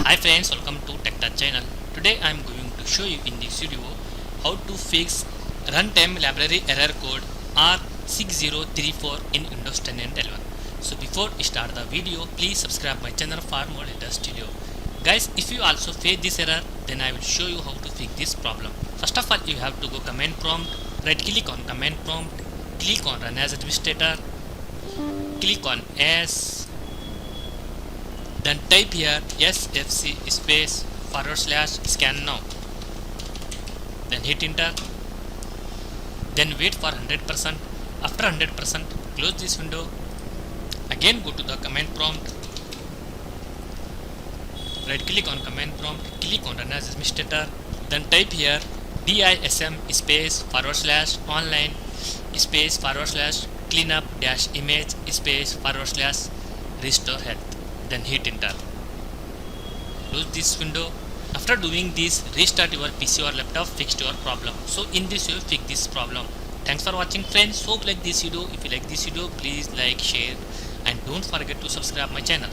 Hi friends, welcome to TechTouch channel. Today I am going to show you in this video how to fix runtime library error code r6034 in Windows 10 and 11. So before we start the video, please subscribe my channel for more latest video. Guys, if you also face this error, then I will show you how to fix this problem. First of all, you have to go command prompt, right click on command prompt, click on run as administrator, click on S, then type here sfc space / scan now, then hit enter, then wait for 100%. After 100%, close this window, again go to the command prompt, right click on command prompt, click on run as administrator, then type here dism space / online space / cleanup dash image space / restore health, then hit enter. Close this window. After doing this, restart your PC or laptop, fixed your problem. So in this way, fix this problem. Thanks for watching friends. Hope you like this video. If you like this video, please like, share and don't forget to subscribe my channel.